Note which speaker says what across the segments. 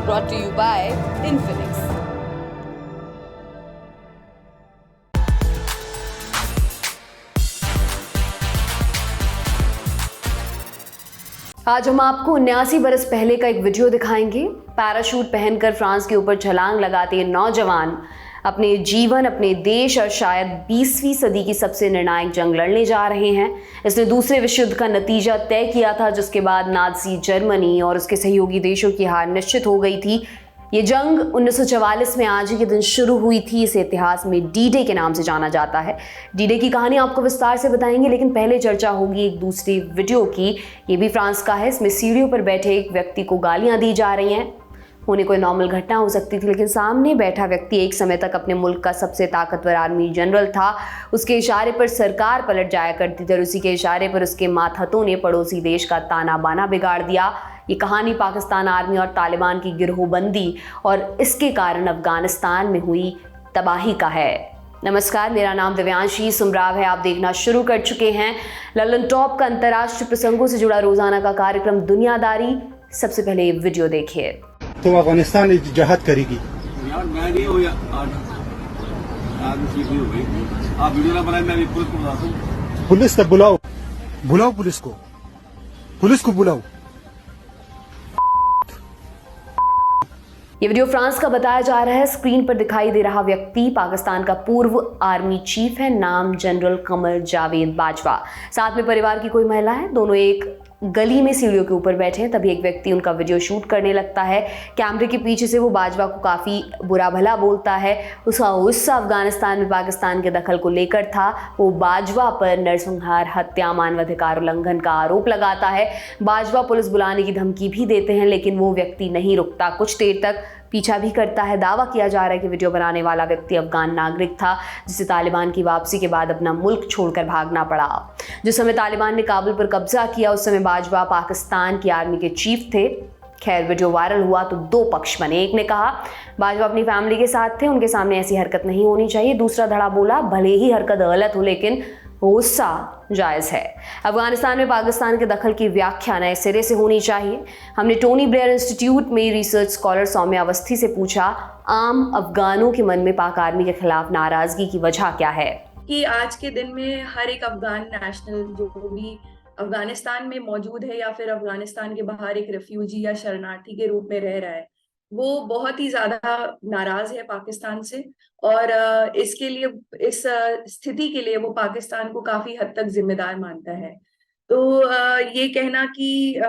Speaker 1: brought to you by Infinix. आज हम आपको 79 बरस पहले का एक वीडियो दिखाएंगे। पैराशूट पहनकर फ्रांस के ऊपर छलांग लगाते नौजवान अपने जीवन, अपने देश और शायद 20वीं सदी की सबसे निर्णायक जंग लड़ने जा रहे हैं। इसने दूसरे विश्व युद्ध का नतीजा तय किया था, जिसके बाद नाज़ी जर्मनी और उसके सहयोगी देशों की हार निश्चित हो गई थी। ये जंग 1944 में आज ही के दिन शुरू हुई थी। इसे इतिहास में डी-डे के नाम से जाना जाता है। डी-डे की कहानी आपको विस्तार से बताएंगे, लेकिन पहले चर्चा होगी एक दूसरे वीडियो की। ये भी फ्रांस का है। इसमें सीढ़ियों पर बैठे एक व्यक्ति को गालियां दी जा रही हैं। होने कोई नॉर्मल घटना हो सकती थी, लेकिन सामने बैठा व्यक्ति एक समय तक अपने मुल्क का सबसे ताकतवर आर्मी जनरल था। उसके इशारे पर सरकार पलट जाया करती थी और उसी के इशारे पर उसके मातहतों ने पड़ोसी देश का ताना बाना बिगाड़ दिया। ये कहानी पाकिस्तान आर्मी और तालिबान की गिरोहबंदी और इसके कारण अफगानिस्तान में हुई तबाही का है। नमस्कार, मेरा नाम दिव्यांशी सुमराव है। आप देखना शुरू कर चुके हैं ललन टॉप का अंतर्राष्ट्रीय प्रसंगों से जुड़ा रोजाना का कार्यक्रम दुनियादारी। सबसे पहले वीडियो देखिए।
Speaker 2: तो अफगानिस्तान जहाद करेगी
Speaker 3: यार, मैं नहीं हो यार, ठीक नहीं हो गई। आप वीडियो ना बनाए, मैं भी पुलिस को बुलाता हूं।
Speaker 2: पुलिस तक बुलाओ, बुलाओ पुलिस को बुलाओ।
Speaker 1: ये वीडियो फ्रांस का बताया जा रहा है। स्क्रीन पर दिखाई दे रहा व्यक्ति पाकिस्तान का पूर्व आर्मी चीफ है। नाम जनरल कमर जावेद बाजवा। साथ में परिवार की कोई महिला है। दोनों एक गली में सीढ़ियों के ऊपर बैठे हैं। तभी एक व्यक्ति उनका वीडियो शूट करने लगता है। कैमरे के पीछे से वो बाजवा को काफ़ी बुरा भला बोलता है। उसका गुस्सा अफगानिस्तान में पाकिस्तान के दखल को लेकर था। वो बाजवा पर नरसंहार, हत्या, मानवाधिकार उल्लंघन का आरोप लगाता है। बाजवा पुलिस बुलाने की धमकी भी देते हैं, लेकिन वो व्यक्ति नहीं रुकता। कुछ देर तक पीछा भी करता है। दावा किया जा रहा है कि वीडियो बनाने वाला व्यक्ति अफगान नागरिक था, जिसे तालिबान की वापसी के बाद अपना मुल्क छोड़कर भागना पड़ा। जिस समय तालिबान ने काबुल पर कब्जा किया, उस समय बाजवा पाकिस्तान की आर्मी के चीफ थे। खैर, वीडियो वायरल हुआ तो दो पक्ष बने। एक ने कहा बाजवा अपनी फैमिली के साथ थे, उनके सामने ऐसी हरकत नहीं होनी चाहिए। दूसरा धड़ा बोला भले ही हरकत गलत हो, लेकिन गुस्सा जायज़ है। अफगानिस्तान में पाकिस्तान के दखल की व्याख्या नए सिरे से होनी चाहिए। हमने टोनी ब्लेयर इंस्टीट्यूट में रिसर्च स्कॉलर सौम्या अवस्थी से पूछा, आम अफगानों के मन में पाक आर्मी के खिलाफ नाराजगी की वजह क्या है।
Speaker 4: कि आज के दिन में हर एक अफगान नेशनल जो भी अफगानिस्तान में मौजूद है या फिर अफगानिस्तान के बाहर एक रेफ्यूजी या शरणार्थी के रूप में रह रहा है, वो बहुत ही ज्यादा नाराज है पाकिस्तान से। और इसके लिए, इस स्थिति के लिए वो पाकिस्तान को काफी हद तक जिम्मेदार मानता है। तो ये कहना कि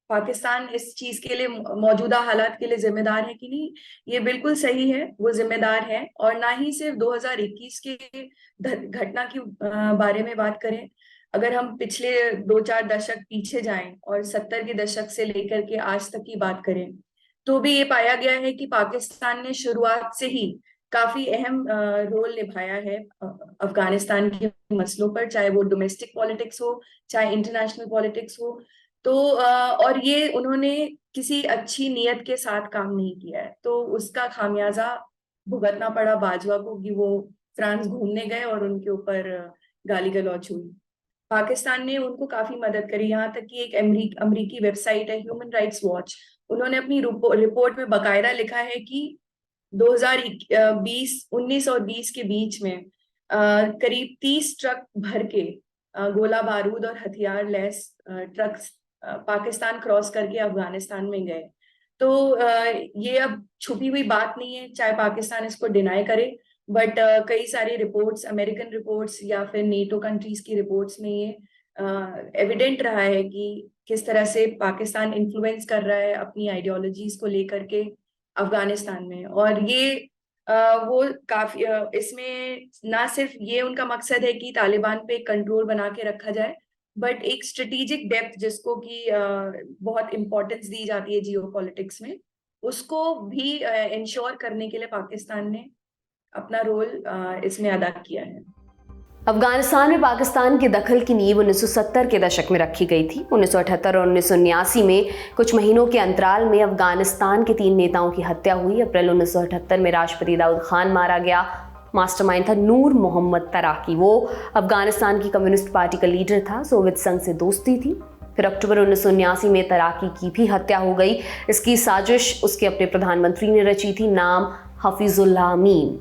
Speaker 4: पाकिस्तान इस चीज के लिए, मौजूदा हालात के लिए जिम्मेदार है कि नहीं, ये बिल्कुल सही है, वो जिम्मेदार है। और ना ही सिर्फ 2021 के घटना की बारे में बात करें। अगर हम पिछले 2-4 दशक पीछे जाएं और 70 के दशक से लेकर के आज तक की बात करें, तो भी ये पाया गया है कि पाकिस्तान ने शुरुआत से ही काफी अहम रोल निभाया है अफगानिस्तान के मसलों पर, चाहे वो डोमेस्टिक पॉलिटिक्स हो, चाहे इंटरनेशनल पॉलिटिक्स हो। तो और ये उन्होंने किसी अच्छी नीयत के साथ काम नहीं किया है, तो उसका खामियाजा भुगतना पड़ा बाजवा को कि वो फ्रांस घूमने गए और उनके ऊपर गाली गलौज हुई। पाकिस्तान ने उनको काफी मदद करी, यहाँ तक कि एक अमरीकी वेबसाइट है ह्यूमन राइट्स वॉच, उन्होंने अपनी रिपोर्ट में बकायदा लिखा है कि 2019 और 20 के बीच में करीब 30 ट्रक भर के गोला बारूद और हथियार लैस ट्रक्स पाकिस्तान क्रॉस करके अफगानिस्तान में गए। तो ये अब छुपी हुई बात नहीं है, चाहे पाकिस्तान इसको डिनाई करे, बट कई सारी रिपोर्ट्स, अमेरिकन रिपोर्ट्स या फिर नेटो कंट्रीज की रिपोर्ट्स में ये एविडेंट रहा है कि किस तरह से पाकिस्तान इन्फ्लुएंस कर रहा है अपनी आइडियोलॉजीज को लेकर के अफगानिस्तान में। और ये वो काफी इसमें ना सिर्फ ये उनका मकसद है कि तालिबान पे कंट्रोल बना के रखा जाए, बट एक स्ट्रेटेजिक डेप्थ जिसको कि बहुत इंपॉर्टेंस दी जाती है जियो पॉलिटिक्स में, उसको भी इंश्योर करने के लिए पाकिस्तान ने अपना रोल इसमें अदा किया है।
Speaker 1: अफगानिस्तान में पाकिस्तान के दखल की नींव 1970 के दशक में रखी गई थी। 1978 और 1979 में कुछ महीनों के अंतराल में अफगानिस्तान के 3 नेताओं की हत्या हुई। अप्रैल 1978 में राष्ट्रपति दाऊद खान मारा गया। मास्टरमाइंड था नूर मोहम्मद तराकी। वो अफगानिस्तान की कम्युनिस्ट पार्टी का लीडर था। सोवियत संघ से दोस्ती थी। फिर अक्टूबर 1979 में तराकी की भी हत्या हो गई। इसकी साजिश उसके अपने प्रधानमंत्री ने रची थी, नाम हफीजुल्लाह अमीन।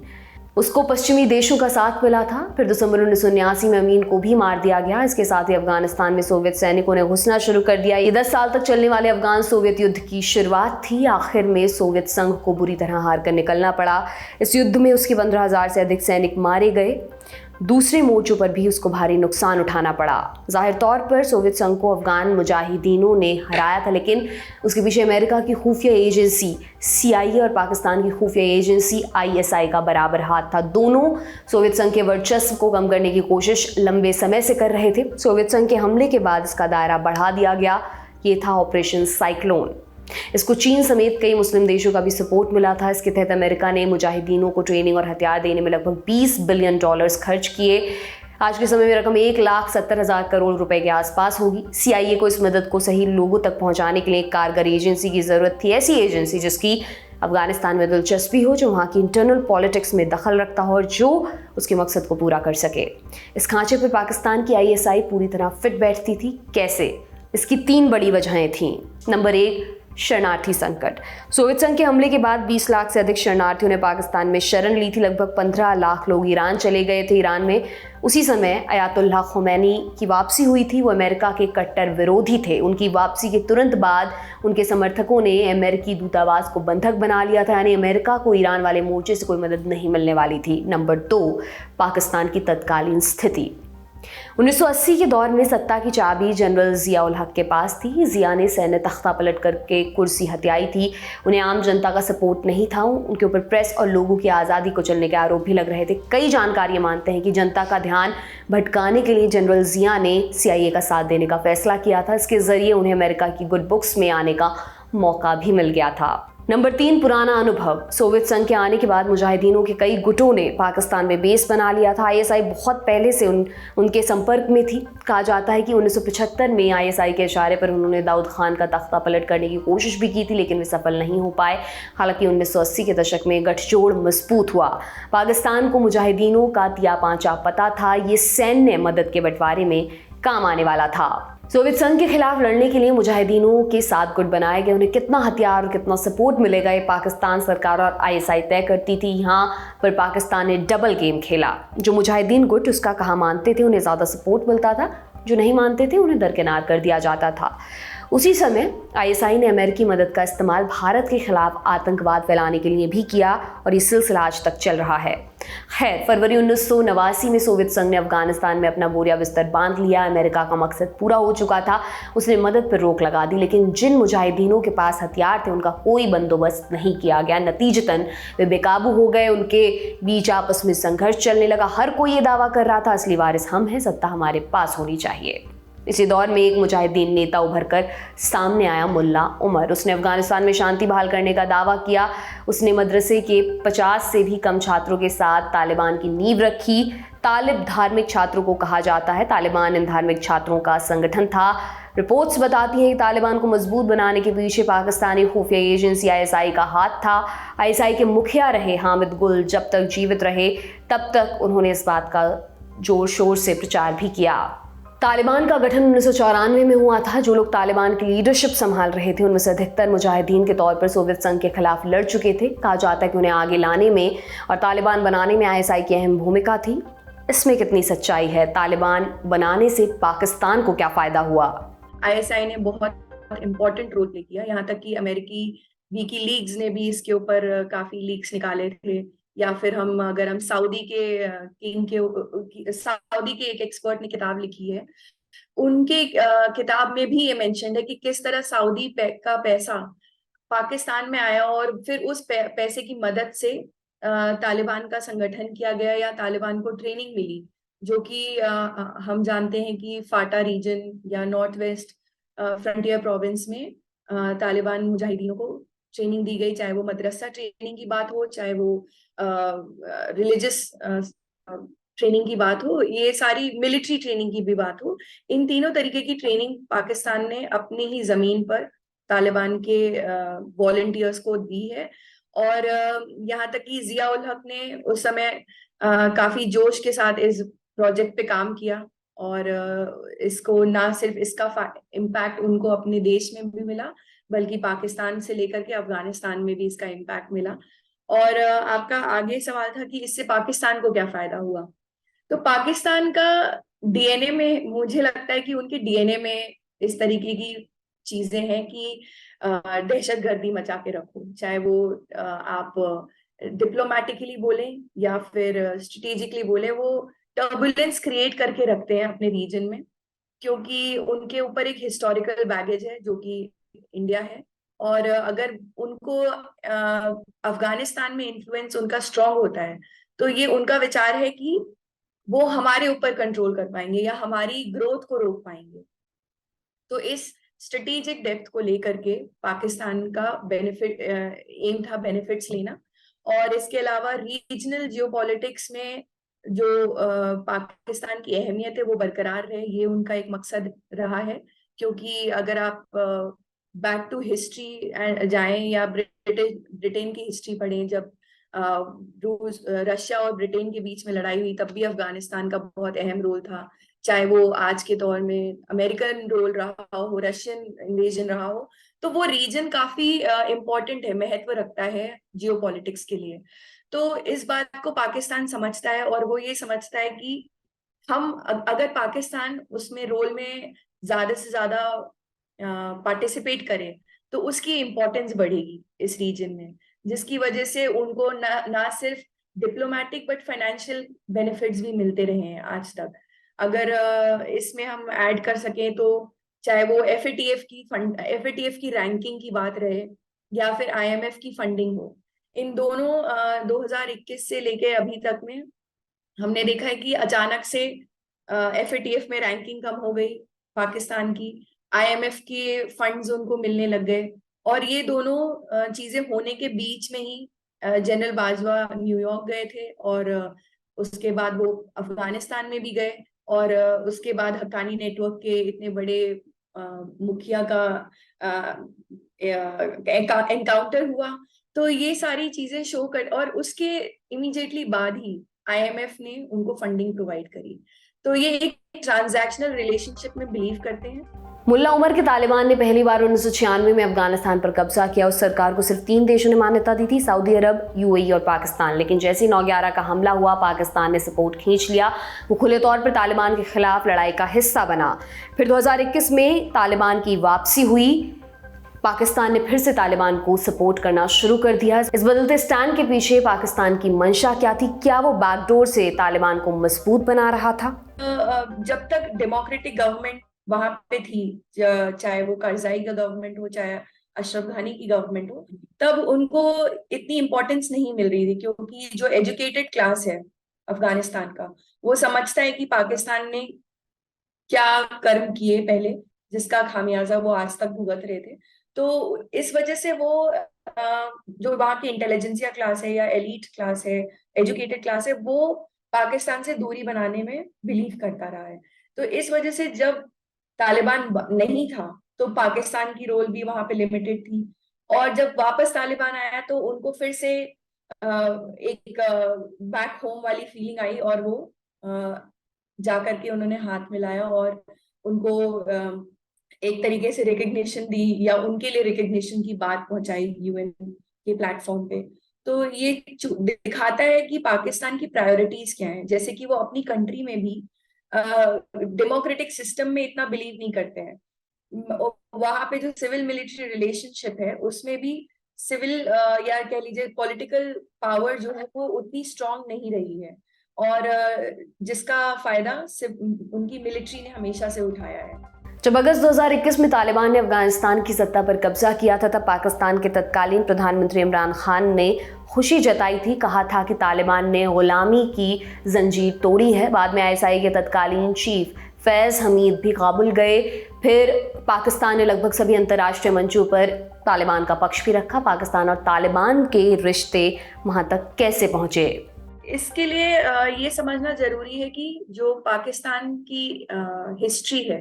Speaker 1: उसको पश्चिमी देशों का साथ मिला था। फिर दिसंबर 1979 में अमीन को भी मार दिया गया। इसके साथ ही अफगानिस्तान में सोवियत सैनिकों ने घुसना शुरू कर दिया। ये 10 साल तक चलने वाले अफगान सोवियत युद्ध की शुरुआत थी। आखिर में सोवियत संघ को बुरी तरह हार कर निकलना पड़ा। इस युद्ध में उसके 15,000 से अधिक सैनिक मारे गए। दूसरे मोर्चों पर भी उसको भारी नुकसान उठाना पड़ा। जाहिर तौर पर सोवियत संघ को अफगान मुजाहिदीनों ने हराया था, लेकिन उसके पीछे अमेरिका की खुफिया एजेंसी CIA और पाकिस्तान की खुफिया एजेंसी ISI का बराबर हाथ था। दोनों सोवियत संघ के वर्चस्व को कम करने की कोशिश लंबे समय से कर रहे थे। सोवियत संघ के हमले के बाद इसका दायरा बढ़ा दिया गया। ये था ऑपरेशन साइक्लोन। इसको चीन समेत कई मुस्लिम देशों का भी सपोर्ट मिला था। इसके तहत अमेरिका ने मुजाहिदीनों को ट्रेनिंग और हथियार देने में लगभग $20 बिलियन खर्च किए। आज के समय में रकम 1,70,000 करोड़ रुपए के आसपास होगी। CIA को इस मदद को सही लोगों तक पहुंचाने के लिए एक कारगर एजेंसी की जरूरत थी, ऐसी एजेंसी जिसकी अफगानिस्तान में दिलचस्पी हो, जो वहाँ की इंटरनल पॉलिटिक्स में दखल रखता हो और जो उसके मकसद को पूरा कर सके। इस खांचे पर पाकिस्तान की ISI पूरी तरह फिट बैठती थी। कैसे? इसकी 3 बड़ी वजहें थीं। नंबर 1, शरणार्थी संकट। सोवियत संघ के हमले के बाद 20 लाख से अधिक शरणार्थियों ने पाकिस्तान में शरण ली थी। लगभग 15 लाख लोग ईरान चले गए थे। ईरान में उसी समय अयातुल्लाह खुमैनी की वापसी हुई थी। वो अमेरिका के कट्टर विरोधी थे। उनकी वापसी के तुरंत बाद उनके समर्थकों ने अमेरिकी दूतावास को बंधक बना लिया था, यानी अमेरिका को ईरान वाले मोर्चे से कोई मदद नहीं मिलने वाली थी। नंबर 2, पाकिस्तान की तत्कालीन स्थिति। 1980 के दौर में सत्ता की चाबी जनरल जिया उल हक के पास थी। जिया ने सैन्य तख्ता पलट करके कुर्सी हथियाई थी। उन्हें आम जनता का सपोर्ट नहीं था। उनके ऊपर प्रेस और लोगों की आज़ादी को चलने के आरोप भी लग रहे थे। कई जानकार ये मानते हैं कि जनता का ध्यान भटकाने के लिए जनरल जिया ने CIA का साथ देने का फैसला किया था। इसके जरिए उन्हें अमेरिका की गुड बुक्स में आने का मौका भी मिल गया था। नंबर 3, पुराना अनुभव। सोवियत संघ के आने के बाद मुजाहिदीनों के कई गुटों ने पाकिस्तान में बेस बना लिया था। ISI बहुत पहले से उनके संपर्क में थी। कहा जाता है कि 1975 में ISI के इशारे पर उन्होंने दाऊद खान का तख्ता पलट करने की कोशिश भी की थी, लेकिन वे सफल नहीं हो पाए। हालांकि 1980 के दशक में गठजोड़ मजबूत हुआ। पाकिस्तान को मुजाहिदीनों का तिया पांचा पता था। ये सैन्य मदद के बंटवारे में काम आने वाला था। सोवियत संघ के खिलाफ लड़ने के लिए मुजाहिदीनों के 7 गुट बनाए गए। उन्हें कितना हथियार और कितना सपोर्ट मिलेगा, ये पाकिस्तान सरकार और ISI तय करती थी। यहाँ पर पाकिस्तान ने डबल गेम खेला। जो मुजाहिदीन गुट उसका कहा मानते थे, उन्हें ज़्यादा सपोर्ट मिलता था। जो नहीं मानते थे, उन्हें दरकिनार कर दिया जाता था। उसी समय ISI ने अमेरिकी मदद का इस्तेमाल भारत के खिलाफ आतंकवाद फैलाने के लिए भी किया और ये सिलसिला आज तक चल रहा है। खैर, फरवरी 1989 में सोवियत संघ ने अफगानिस्तान में अपना बोरिया बिस्तर बांध लिया। अमेरिका का मकसद पूरा हो चुका था। उसने मदद पर रोक लगा दी, लेकिन जिन मुजाहिदीनों के पास हथियार थे उनका कोई बंदोबस्त नहीं किया गया। नतीजतन वे बेकाबू हो गए। उनके बीच आपस में संघर्ष चलने लगा। हर कोई ये दावा कर रहा था, असली वारिस हम हैं, सत्ता हमारे पास होनी चाहिए। इसी दौर में एक मुजाहिदीन नेता उभर कर सामने आया, मुल्ला उमर। उसने अफगानिस्तान में शांति बहाल करने का दावा किया। उसने मदरसे के 50 से भी कम छात्रों के साथ तालिबान की नींव रखी। तालिब धार्मिक छात्रों को कहा जाता है। तालिबान इन धार्मिक छात्रों का संगठन था। रिपोर्ट्स बताती हैं कि तालिबान को मजबूत बनाने के पीछे पाकिस्तानी खुफिया एजेंसी ISI का हाथ था। ISI के मुखिया रहे हामिद गुल जब तक जीवित रहे, तब तक उन्होंने इस बात का जोर शोर से प्रचार भी किया। तालिबान का गठन 1994 में हुआ था। जो लोग तालिबान की लीडरशिप संभाल रहे थे उनमें से अधिकतर मुजाहिदीन के तौर पर सोवियत संघ के खिलाफ लड़ चुके थे। कहा जाता है कि उन्हें आगे लाने में और तालिबान बनाने में ISI की अहम भूमिका थी। इसमें कितनी सच्चाई है? तालिबान बनाने से पाकिस्तान को क्या फायदा हुआ?
Speaker 4: ISI ने बहुत इम्पोर्टेंट रोल प्ले किया। यहाँ तक कि अमेरिकी विकीलीक्स ने भी इसके ऊपर काफी लीक्स निकाले थे। या फिर अगर हम सऊदी के एक एक्सपर्ट ने किताब लिखी है, उनके किताब में भी ये मेंशन है कि किस तरह सऊदी का पैसा पाकिस्तान में आया और फिर उस पैसे की मदद से तालिबान का संगठन किया गया या तालिबान को ट्रेनिंग मिली, जो कि हम जानते हैं कि फाटा रीजन या नॉर्थ वेस्ट फ्रंटियर प्रोविंस में तालिबान मुजाहिदीनों को ट्रेनिंग दी गई। चाहे वो मदरसा ट्रेनिंग की बात हो, चाहे वो रिलीजियस ट्रेनिंग की बात हो, ये सारी मिलिट्री ट्रेनिंग की भी बात हो, इन तीनों तरीके की ट्रेनिंग पाकिस्तान ने अपनी ही जमीन पर तालिबान के वॉलंटियर्स को दी है। और यहाँ तक कि जिया उल हक ने उस समय काफी जोश के साथ इस प्रोजेक्ट पे काम किया। और इसको ना सिर्फ इसका इम्पैक्ट उनको अपने देश में भी मिला, बल्कि पाकिस्तान से लेकर के अफगानिस्तान में भी इसका इम्पैक्ट मिला। और आपका आगे सवाल था कि इससे पाकिस्तान को क्या फायदा हुआ। तो पाकिस्तान का डीएनए में, मुझे लगता है कि उनके डीएनए में इस तरीके की चीजें हैं कि दहशत गर्दी मचा के रखो, चाहे वो आप डिप्लोमेटिकली बोले या फिर स्ट्रेटेजिकली बोले, वो टर्बुलेंस क्रिएट करके रखते हैं अपने रीजन में, क्योंकि उनके ऊपर एक हिस्टोरिकल बैगेज है जो कि इंडिया है। और अगर उनको अफगानिस्तान में इन्फ्लुएंस उनका स्ट्रांग होता है, तो ये उनका विचार है कि वो हमारे ऊपर कंट्रोल कर पाएंगे या हमारी ग्रोथ को रोक पाएंगे। तो इस स्ट्रेटेजिक डेप्थ को लेकर के पाकिस्तान का बेनिफिट एम था बेनिफिट्स लेना। और इसके अलावा रीजनल जियोपॉलिटिक्स में जो पाकिस्तान की अहमियत है वो बरकरार रहे, ये उनका एक मकसद रहा है। क्योंकि अगर आप बैक टू हिस्ट्री जाएं या ब्रिटेन की हिस्ट्री पढ़ें, जब रूस रशिया और ब्रिटेन के बीच में लड़ाई हुई तब भी अफगानिस्तान का बहुत अहम रोल था, चाहे वो आज के दौर में अमेरिकन रोल रहा हो, रशियन इन्वेजन रहा हो। तो वो रीजन काफी इम्पोर्टेंट है, महत्व रखता है जियोपॉलिटिक्स के लिए। तो इस बात को पाकिस्तान समझता है और वो ये समझता है कि हम अगर पाकिस्तान उसमें रोल में ज्यादा से ज्यादा पार्टिसिपेट करे तो उसकी इम्पोर्टेंस बढ़ेगी इस रीजन में, जिसकी वजह से उनको ना सिर्फ डिप्लोमेटिक बट फाइनेंशियल बेनिफिट्स भी मिलते रहे हैं आज तक। अगर इसमें हम ऐड कर सकें तो चाहे वो एफएटीएफ की रैंकिंग की बात रहे या फिर आईएमएफ की फंडिंग हो, इन दोनों 2021 से लेके अभी तक में हमने देखा है कि अचानक से एफएटीएफ में रैंकिंग कम हो गई पाकिस्तान की, आईएमएफ के फंड्स उनको मिलने लग गए। और ये दोनों चीजें होने के बीच में ही जनरल बाजवा न्यूयॉर्क गए थे और उसके बाद वो अफगानिस्तान में भी गए और उसके बाद हक्कानी नेटवर्क के इतने बड़े मुखिया का एनकाउंटर हुआ। तो ये सारी चीजें शो कर, और उसके इमीडिएटली बाद ही आईएमएफ ने उनको फंडिंग प्रोवाइड करी। तो ये एक ट्रांजैक्शनल रिलेशनशिप में बिलीव करते हैं।
Speaker 1: मुल्ला उमर के तालिबान ने पहली बार 1996 में अफगानिस्तान पर कब्जा किया। उस सरकार को सिर्फ 3 देशों ने मान्यता दी थी, सऊदी अरब, यूएई और पाकिस्तान। लेकिन जैसे ही 9/11 का हमला हुआ, पाकिस्तान ने सपोर्ट खींच लिया। वो खुले तौर पर तालिबान के खिलाफ लड़ाई का हिस्सा बना। फिर 2021 में तालिबान की वापसी हुई, पाकिस्तान ने फिर से तालिबान को सपोर्ट करना शुरू कर दिया। इस बदलते स्टैंड के पीछे पाकिस्तान की मंशा क्या थी? क्या वो बैकडोर से तालिबान को मजबूत बना रहा था?
Speaker 4: जब तक डेमोक्रेटिक गवर्नमेंट वहां पे थी, चाहे वो करजाई का गवर्नमेंट हो, चाहे अशरफ घानी की गवर्नमेंट हो, तब उनको इतनी इंपॉर्टेंस नहीं मिल रही थी, क्योंकि जो एजुकेटेड क्लास है अफगानिस्तान का, वो समझता है कि पाकिस्तान ने क्या कर्म किए पहले, जिसका खामियाजा वो आज तक भुगत रहे थे। तो इस वजह से वो जो वहाँ की इंटेलिजेंसिया क्लास है या एलीट क्लास है, एजुकेटेड क्लास है, वो पाकिस्तान से दूरी बनाने में बिलीव करता रहा है। तो इस वजह से जब तालिबान नहीं था तो पाकिस्तान की रोल भी वहां पे लिमिटेड थी, और जब वापस तालिबान आया तो उनको फिर से एक बैक होम वाली फीलिंग आई और वो जाकर के उन्होंने हाथ मिलाया और उनको एक तरीके से रिकग्निशन दी या उनके लिए रिकग्निशन की बात पहुंचाई यूएन के प्लेटफॉर्म पे। तो ये दिखाता है कि पाकिस्तान की प्रायोरिटीज क्या हैं, जैसे कि वो अपनी कंट्री में भी डेमोक्रेटिक सिस्टम में इतना बिलीव नहीं करते हैं। वहां पे जो सिविल मिलिट्री रिलेशनशिप है उसमें भी सिविल या कह लीजिए पॉलिटिकल पावर जो है वो उतनी स्ट्रांग नहीं रही है, और जिसका फायदा उनकी मिलिट्री ने हमेशा से उठाया है।
Speaker 1: जब अगस्त 2021 में तालिबान ने अफगानिस्तान की सत्ता पर कब्जा किया था, तब पाकिस्तान के तत्कालीन प्रधानमंत्री इमरान खान ने खुशी जताई थी। कहा था कि तालिबान ने गुलामी की जंजीर तोड़ी है। बाद में आईएसआई के तत्कालीन चीफ फैज़ हमीद भी काबुल गए। फिर पाकिस्तान ने लगभग सभी अंतर्राष्ट्रीय मंचों पर तालिबान का पक्ष भी रखा। पाकिस्तान और तालिबान के रिश्ते वहां तक कैसे पहुंचे?
Speaker 4: इसके लिए ये समझना जरूरी है कि जो पाकिस्तान की हिस्ट्री है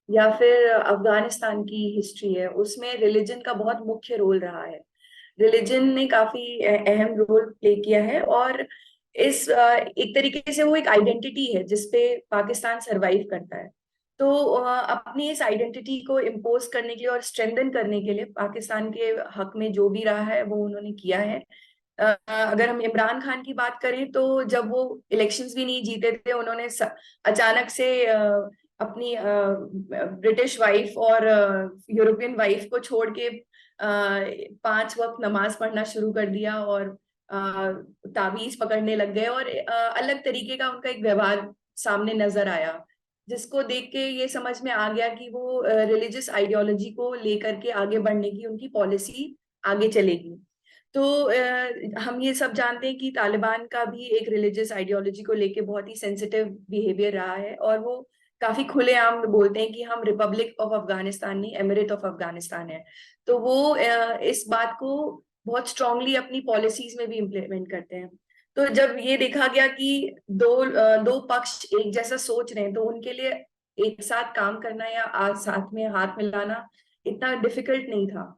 Speaker 4: या फिर अफगानिस्तान की हिस्ट्री है, उसमें रिलीजन का बहुत मुख्य रोल रहा है। रिलीजन ने काफी अहम रोल प्ले किया है, और एक तरीके से वो एक आइडेंटिटी है जिसपे पाकिस्तान सरवाइव करता है। तो अपनी इस आइडेंटिटी को इम्पोज करने के लिए और स्ट्रेंथन करने के लिए पाकिस्तान के हक में जो भी रहा है वो उन्होंने किया है। अगर हम इमरान खान की बात करें तो जब वो इलेक्शंस भी नहीं जीते थे, उन्होंने अचानक से अपनी ब्रिटिश वाइफ और यूरोपियन वाइफ को छोड़ के 5 वक्त नमाज पढ़ना शुरू कर दिया और ताबीज पकड़ने लग गए और अलग तरीके का उनका एक व्यवहार सामने नजर आया, जिसको देख के ये समझ में आ गया कि वो रिलीजियस आइडियोलॉजी को लेकर के आगे बढ़ने की उनकी पॉलिसी आगे चलेगी। तो हम ये सब जानते हैं कि तालिबान का भी एक रिलीजियस आइडियोलॉजी को लेके बहुत ही सेंसिटिव बिहेवियर रहा है और वो काफी खुलेआम बोलते हैं कि हम रिपब्लिक ऑफ अफगानिस्तान नहीं, एमिरेट ऑफ अफगानिस्तान है। तो वो इस बात को बहुत स्ट्रांगली अपनी पॉलिसीज में भी इम्प्लीमेंट करते हैं। तो जब ये देखा गया कि दो पक्ष एक जैसा सोच रहे हैं तो उनके लिए एक साथ काम करना या साथ में हाथ मिलाना इतना डिफिकल्ट नहीं था।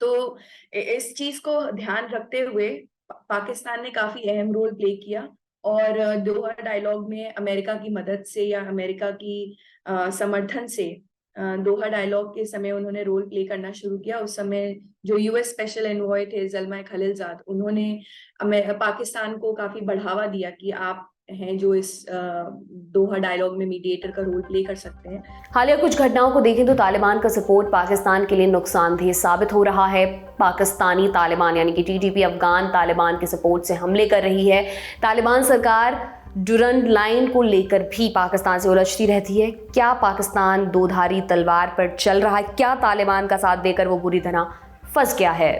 Speaker 4: तो इस चीज को ध्यान रखते हुए पाकिस्तान ने काफी अहम रोल प्ले किया और दोहा डायलॉग में अमेरिका की मदद से या अमेरिका की समर्थन से दोहा डायलॉग के समय उन्होंने रोल प्ले करना शुरू किया। उस समय जो यूएस स्पेशल एनवॉय थे ज़ल्मा खलीलजाद, उन्होंने पाकिस्तान को काफी बढ़ावा दिया कि आप हैं जो इस दोहा डायलॉग में मीडिएटर का रोल प्ले कर सकते हैं।
Speaker 1: हालिया कुछ घटनाओं को देखें तो तालिबान का सपोर्ट पाकिस्तान के लिए नुकसानदेह साबित हो रहा है। पाकिस्तानी तालिबान यानी कि टीटीपी अफगान तालिबान के सपोर्ट से हमले कर रही है। तालिबान सरकार डुरंड लाइन को लेकर भी पाकिस्तान से उलझती रहती है। क्या पाकिस्तान दोधारी तलवार पर चल रहा है? क्या तालिबान का साथ देकर वो बुरी तरह फंस गया है?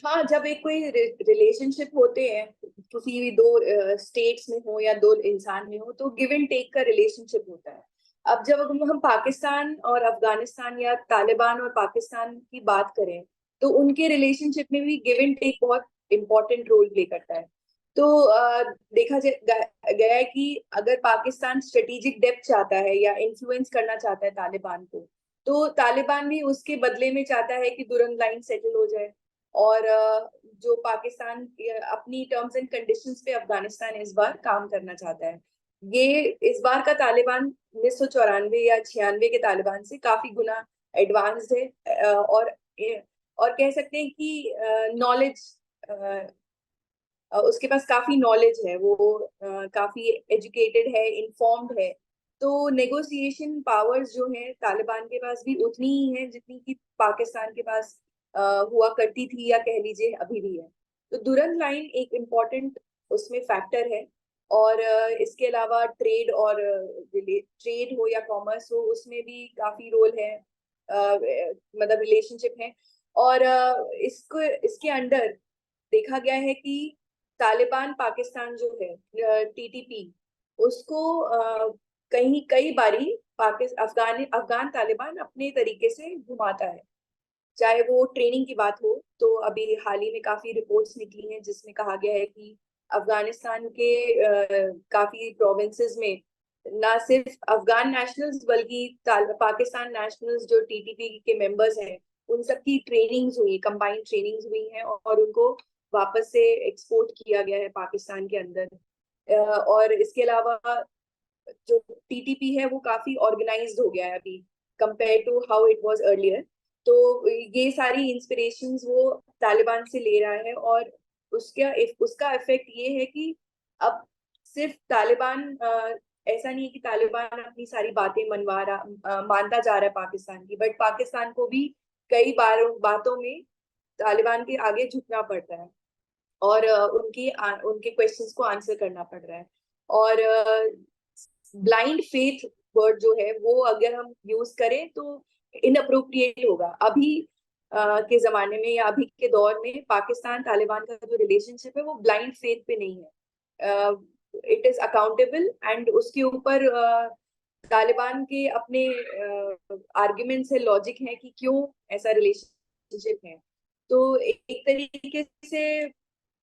Speaker 5: हाँ, जब एक कोई रिलेशनशिप होते हैं किसी भी दो स्टेट्स में हो या दो इंसान में हो तो गिव एंड टेक का रिलेशनशिप होता है। अब जब हम पाकिस्तान और अफगानिस्तान या तालिबान और पाकिस्तान की बात करें तो उनके रिलेशनशिप में भी गिव एंड टेक बहुत इंपॉर्टेंट रोल प्ले करता है। तो देखा गया है कि अगर पाकिस्तान स्ट्रेटेजिक डेप्थ चाहता है या इन्फ्लुएंस करना चाहता है तालिबान को, तो तालिबान भी उसके बदले में चाहता है कि दुरंद लाइन सेटल हो जाए और जो पाकिस्तान अपनी टर्म्स एंड कंडीशंस पे अफगानिस्तान इस बार काम करना चाहता है। ये इस बार का तालिबान 1994 या 96 के तालिबान से काफी गुना एडवांस्ड है और कह सकते हैं कि नॉलेज उसके पास काफी नॉलेज है, वो काफी एजुकेटेड है, इन्फॉर्म्ड है। तो नेगोशिएशन पावर्स जो है तालिबान के पास भी उतनी ही है जितनी कि पाकिस्तान के पास हुआ करती थी या कह लीजिए अभी भी है। तो दुरंद लाइन एक इम्पॉर्टेंट उसमें फैक्टर है और इसके अलावा ट्रेड और ट्रेड हो या कॉमर्स हो उसमें भी काफी रोल है, मतलब रिलेशनशिप है। और इसके अंडर देखा गया है कि तालिबान पाकिस्तान जो है टीटीपी उसको कई बारी अफगान तालिबान अपने तरीके से घुमाता है। चाहे वो ट्रेनिंग की बात हो तो अभी हाल ही में काफी रिपोर्ट्स निकली हैं जिसमें कहा गया है कि अफगानिस्तान के काफी प्रोविंसेस में ना सिर्फ अफगान नेशनल्स बल्कि पाकिस्तान नेशनल्स जो टीटीपी के मेंबर्स हैं उन सबकी ट्रेनिंग्स हुई, कंबाइंड ट्रेनिंग्स हुई हैं और उनको वापस से एक्सपोर्ट किया गया है पाकिस्तान के अंदर। और इसके अलावा जो टीटीपी है वो काफी ऑर्गेनाइज्ड हो गया है अभी compare to how it was earlier. तो ये सारी इंस्पिरेशंस वो तालिबान से ले रहा है और उसका इफेक्ट ये है कि अब सिर्फ तालिबान ऐसा नहीं है कि तालिबान अपनी सारी बातें मानता जा रहा है पाकिस्तान की, बट पाकिस्तान को भी कई बातों में तालिबान के आगे झुकना पड़ता है और उनके क्वेश्चंस को आंसर करना पड़ रहा है। और ब्लाइंड फेथ वर्ड जो है वो अगर हम यूज करें तो इनअप्रोप्रिएट होगा। अभी के जमाने में या अभी के दौर में पाकिस्तान तालिबान का जो रिलेशनशिप है वो ब्लाइंड फेथ पे नहीं है, इट इज अकाउंटेबल एंड उसके ऊपर तालिबान के अपने आर्ग्यूमेंट्स है, लॉजिक है कि क्यों ऐसा रिलेशनशिप है। तो एक तरीके से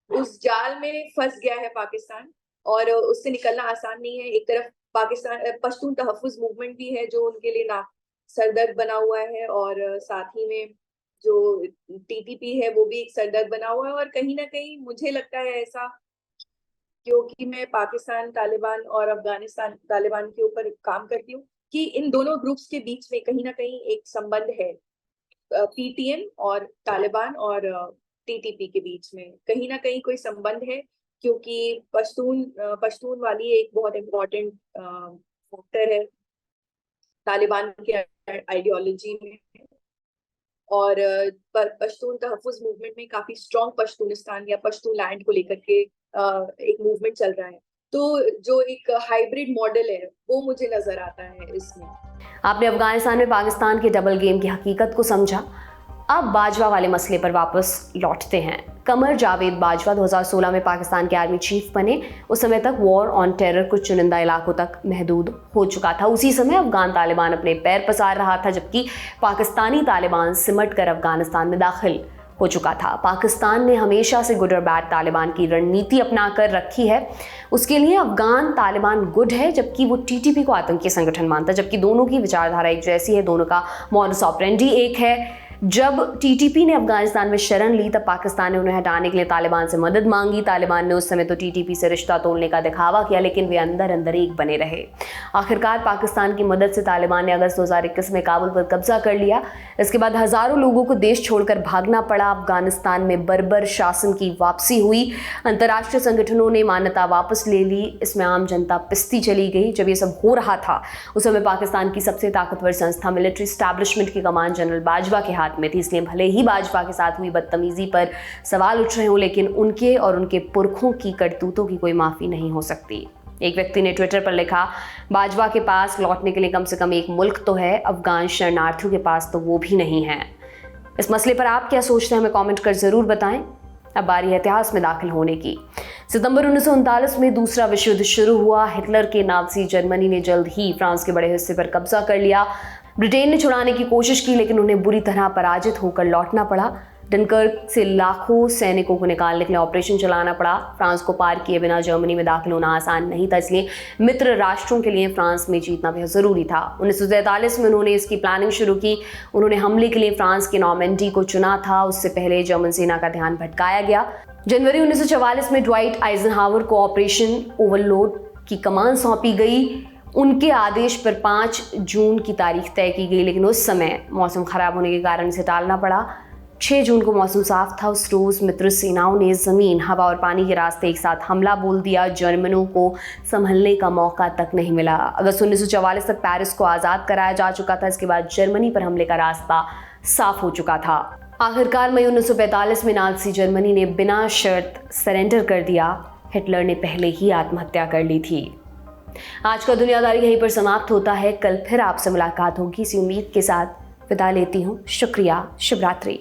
Speaker 5: उस जाल में फंस गया है पाकिस्तान और उससे निकलना आसान नहीं है। एक तरफ पाकिस्तान पश्तून तहफ़्फ़ुज़ मूवमेंट भी है जो उनके लिए ना सरदर्द बना हुआ है और साथ ही में जो टीटीपी है वो भी एक सरदर्द बना हुआ है और कहीं ना कहीं मुझे लगता है ऐसा क्योंकि मैं पाकिस्तान तालिबान और अफगानिस्तान तालिबान के ऊपर काम करती हूँ कि इन दोनों ग्रुप्स के बीच में कहीं ना कहीं एक संबंध है, पीटीएम और तालिबान और टीटीपी के बीच में कहीं ना कहीं कोई संबंध है, क्योंकि पश्तून वाली एक बहुत इम्पोर्टेंट फैक्टर है तालिबान के आइडियोलॉजी में। और पश्तून तहफ़्फ़ुज़ मूवमेंट में काफी स्ट्रॉन्ग पश्तूनिस्तान या पश्तून लैंड को लेकर के एक मूवमेंट चल रहा है। तो जो एक हाइब्रिड मॉडल है वो मुझे नजर आता है इसमें।
Speaker 1: आपने अफगानिस्तान में पाकिस्तान के डबल गेम की हकीकत को समझा। अब बाजवा वाले मसले पर वापस लौटते हैं। कमर जावेद बाजवा 2016 में पाकिस्तान के आर्मी चीफ बने। उस समय तक वॉर ऑन टेरर कुछ चुनिंदा इलाकों तक महदूद हो चुका था। उसी समय अफगान तालिबान अपने पैर पसार रहा था, जबकि पाकिस्तानी तालिबान सिमट कर अफगानिस्तान में दाखिल हो चुका था। पाकिस्तान ने हमेशा से गुड और बैड तालिबान की रणनीति अपना कर रखी है। उसके लिए अफगान तालिबान गुड है, जबकि वो टीटीपी को आतंकी संगठन मानता है, जबकि दोनों की विचारधारा एक जैसी है, दोनों का मॉडस ऑपरेंडी एक है। जब टीटीपी ने अफगानिस्तान में शरण ली तब पाकिस्तान ने उन्हें हटाने के लिए तालिबान से मदद मांगी। तालिबान ने उस समय तो टीटीपी से रिश्ता तोड़ने का दिखावा किया, लेकिन वे अंदर अंदर एक बने रहे। आखिरकार पाकिस्तान की मदद से तालिबान ने अगस्त 2021 में काबुल पर कब्जा कर लिया। इसके बाद हजारों लोगों को देश छोड़कर भागना पड़ा। अफगानिस्तान में बर्बर शासन की वापसी हुई। अंतर्राष्ट्रीय संगठनों ने मान्यता वापस ले ली। इसमें आम जनता पिसती चली गई। जब ये सब हो रहा था उस समय पाकिस्तान की सबसे ताकतवर संस्था मिलिट्री एस्टैब्लिशमेंट की कमान जनरल बाजवा के हाथ में थी। इसलिए भले ही बाजवा के साथ हुई बदतमीजी पर सवाल उठ रहे हों, लेकिन उनके और उनके पुरखों की करतूतों की कोई माफी नहीं हो सकती। एक व्यक्ति ने ट्विटर पर लिखा, बाजवा के पास लौटने के लिए कम से कम एक मुल्क तो है, अफगान शरणार्थियों के पास तो वो भी नहीं है। इस मसले पर आप क्या सोचते हैं, हमें कमेंट कर जरूर बताएं। अब बारी है इतिहास में दाखिल होने की। सितंबर 1939 में दूसरा विश्व युद्ध शुरू हुआ। हिटलर के नाज़ी जर्मनी ने जल्द ही फ्रांस के बड़े हिस्से पर कब्जा कर लिया। ब्रिटेन ने छुड़ाने की कोशिश की, लेकिन उन्हें बुरी तरह पराजित होकर लौटना पड़ा। डनकर्क से लाखों सैनिकों को निकालने के लिए ऑपरेशन चलाना पड़ा। फ्रांस को पार किए बिना जर्मनी में दाखिल होना आसान नहीं था, इसलिए मित्र राष्ट्रों के लिए फ्रांस में जीतना बेहद ज़रूरी था। 1943 में उन्होंने इसकी प्लानिंग शुरू की। उन्होंने हमले के लिए फ्रांस के नॉर्मेंडी को चुना था। उससे पहले जर्मन सेना का ध्यान भटकाया गया। जनवरी 1944 में ड्वाइट आइजनहावर को ऑपरेशन ओवरलॉर्ड की कमान सौंपी गई। उनके आदेश पर 5 जून की तारीख तय की गई, लेकिन उस समय मौसम खराब होने के कारण इसे टालना पड़ा। 6 जून को मौसम साफ था। उस रोज मित्र सेनाओं ने जमीन, हवा और पानी के रास्ते एक साथ हमला बोल दिया। जर्मनों को संभलने का मौका तक नहीं मिला। अगस्त 1944 तक पेरिस को आज़ाद कराया जा चुका था। इसके बाद जर्मनी पर हमले का रास्ता साफ हो चुका था। आखिरकार मई 1945 में नाज़ी जर्मनी ने बिना शर्त सरेंडर कर दिया। हिटलर ने पहले ही आत्महत्या कर ली थी। आज का दुनियादारी यहीं पर समाप्त होता है। कल फिर आपसे मुलाकात होगी। इसी उम्मीद के साथ विदा लेती हूँ। शुक्रिया। शुभ रात्रि।